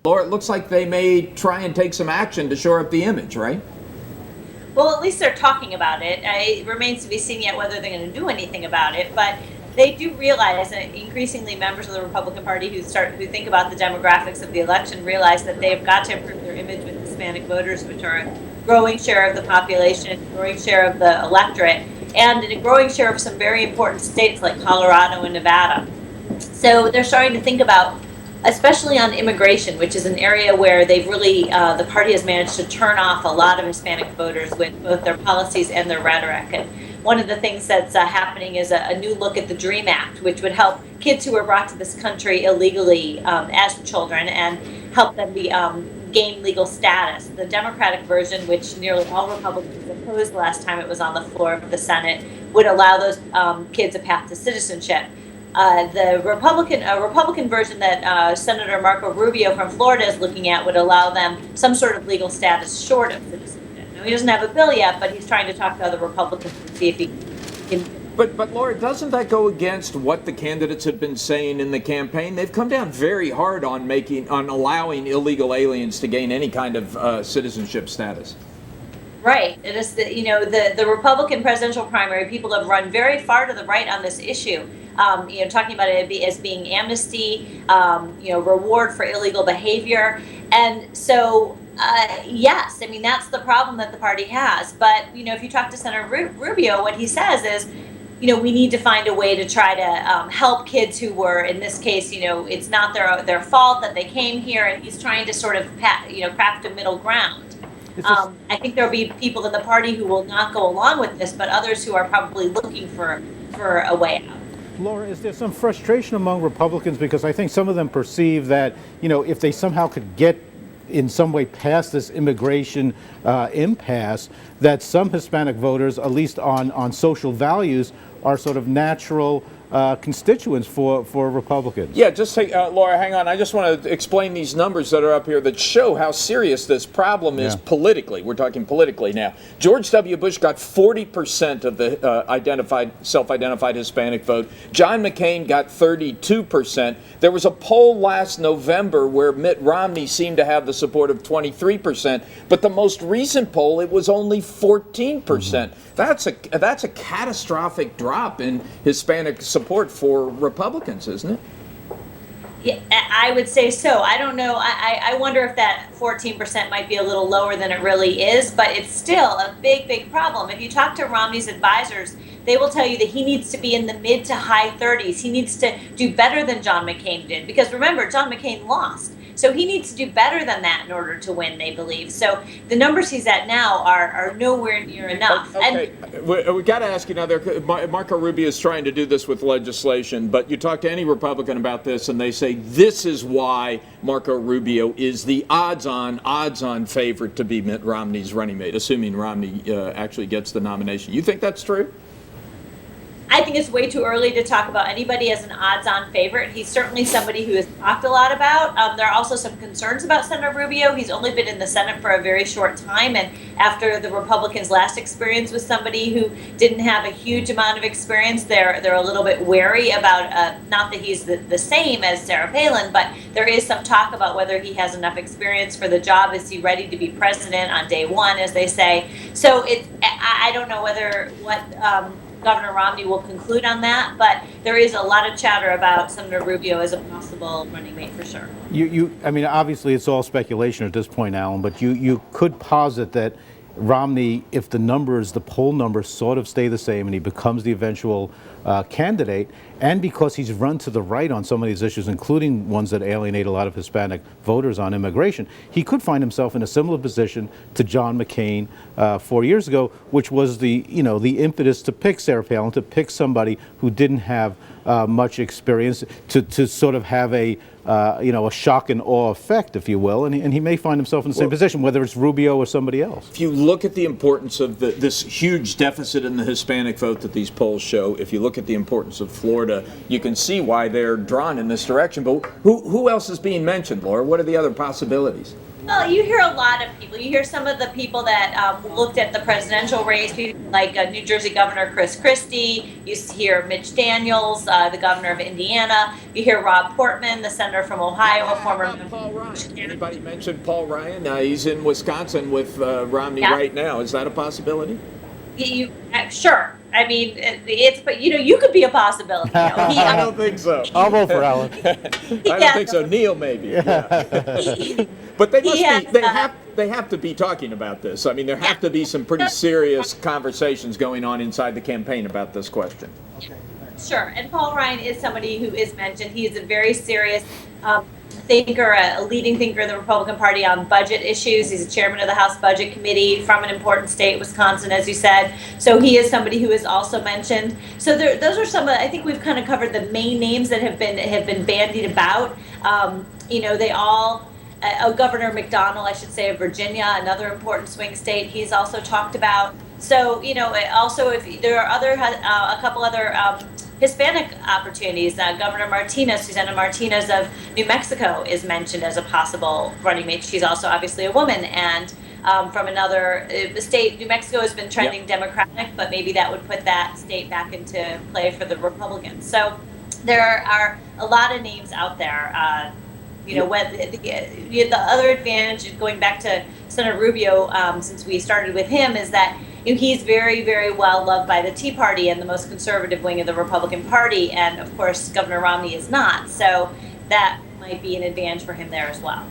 Laura, it looks like they may try and take some action to shore up the image, right? Well, at least they're talking about it. It remains to be seen yet whether they're going to do anything about it. But they do realize that increasingly members of the Republican Party who think about the demographics of the election realize that they've got to improve their image with Hispanic voters, which are a growing share of the population, a growing share of the electorate, and a growing share of some very important states like Colorado and Nevada. So they're starting to think about, especially on immigration, which is an area where they've really, the party has managed to turn off a lot of Hispanic voters with both their policies and their rhetoric. And one of the things that's happening is a new look at the DREAM Act, which would help kids who were brought to this country illegally as children and help them gain legal status. The Democratic version, which nearly all Republicans opposed last time it was on the floor of the Senate, would allow those kids a path to citizenship. The Republican version that Senator Marco Rubio from Florida is looking at would allow them some sort of legal status short of citizenship. Now, he doesn't have a bill yet, but he's trying to talk to other Republicans to see if he can. But Laura, doesn't that go against what the candidates have been saying in the campaign? They've come down very hard on allowing illegal aliens to gain any kind of citizenship status. Right. It is the Republican presidential primary. People have run very far to the right on this issue. Talking about it as being amnesty, reward for illegal behavior, and so yes, I mean that's the problem that the party has. But if you talk to Senator Rubio, what he says is, we need to find a way to try to help kids who were, in this case, it's not their fault that they came here, and he's trying to sort of craft a middle ground. I think there'll be people in the party who will not go along with this, but others who are probably looking for a way out. Laura, is there some frustration among Republicans? Because I think some of them perceive that, if they somehow could get in some way past this immigration impasse, that some Hispanic voters, at least on social values, are sort of natural constituents for Republicans. Yeah, just take, Laura, hang on. I just want to explain these numbers that are up here that show how serious this problem is politically. We're talking politically now. George W. Bush got 40% of the self-identified Hispanic vote. John McCain got 32%. There was a poll last November where Mitt Romney seemed to have the support of 23%, but the most recent poll, it was only 14%. That's a catastrophic drop in Hispanic support for Republicans, isn't it? Yeah, I would say so. I don't know. I wonder if that 14% might be a little lower than it really is, but it's still a big, big problem. If you talk to Romney's advisors, they will tell you that he needs to be in the mid to high 30s. He needs to do better than John McCain did, because remember, John McCain lost. So he needs to do better than that in order to win, they believe. So the numbers he's at now are nowhere near enough. Okay, we got to ask you now, Marco Rubio is trying to do this with legislation, but you talk to any Republican about this and they say this is why Marco Rubio is the odds-on favorite to be Mitt Romney's running mate, assuming Romney actually gets the nomination. You think that's true? I think it's way too early to talk about anybody as an odds-on favorite. He's certainly somebody who has talked a lot about. There are also some concerns about Senator Rubio. He's only been in the Senate for a very short time, and after the Republicans' last experience with somebody who didn't have a huge amount of experience, they're a little bit wary about, not that he's the same as Sarah Palin, but there is some talk about whether he has enough experience for the job. Is he ready to be president on day one, as they say? So I don't know what Governor Romney will conclude on that, but there is a lot of chatter about Senator Rubio as a possible running mate for sure. I mean, obviously it's all speculation at this point, Alan, but you could posit that Romney, if the poll numbers sort of stay the same and he becomes the eventual candidate, and because he's run to the right on some of these issues, including ones that alienate a lot of Hispanic voters on immigration, he could find himself in a similar position to John McCain 4 years ago, which was the impetus to pick Sarah Palin, to pick somebody who didn't have much experience, to sort of have a shock and awe effect, if you will, and he may find himself in the same position, whether it's Rubio or somebody else. If you look at the importance of this huge deficit in the Hispanic vote that these polls show, if you look at the importance of Florida, you can see why they're drawn in this direction. But who else is being mentioned, Laura? What are the other possibilities? Well, you hear a lot of people. You hear some of the people that looked at the presidential race, like New Jersey Governor Chris Christie. You hear Mitch Daniels, the governor of Indiana. You hear Rob Portman, the senator from Ohio, a former. Paul Ryan. Anybody mentioned Paul Ryan? He's in Wisconsin with Romney right now. Is that a possibility? Sure. I mean, but you could be a possibility. I don't think so. I'll vote for Alan. I don't think so. Neil, maybe. Yeah. But they must be. They have to be talking about this. I mean, there have to be some pretty serious conversations going on inside the campaign about this question. Sure. And Paul Ryan is somebody who is mentioned. He is a very serious thinker, a leading thinker in the Republican Party on budget issues. He's a chairman of the House Budget Committee from an important state, Wisconsin, as you said. So he is somebody who is also mentioned. So those are some of. I think we've kind of covered the main names that have been bandied about. They all. Governor McDonnell, I should say, of Virginia, another important swing state, he's also talked about. So, also if there are a couple other Hispanic opportunities, Governor Martinez, Susana Martinez of New Mexico, is mentioned as a possible running mate. She's also obviously a woman, and from another state. New Mexico has been trending Democratic, but maybe that would put that state back into play for the Republicans. So there are a lot of names out there. The other advantage, going back to Senator Rubio, since we started with him, is that he's very, very well loved by the Tea Party and the most conservative wing of the Republican Party, and of course Governor Romney is not. So that might be an advantage for him there as well.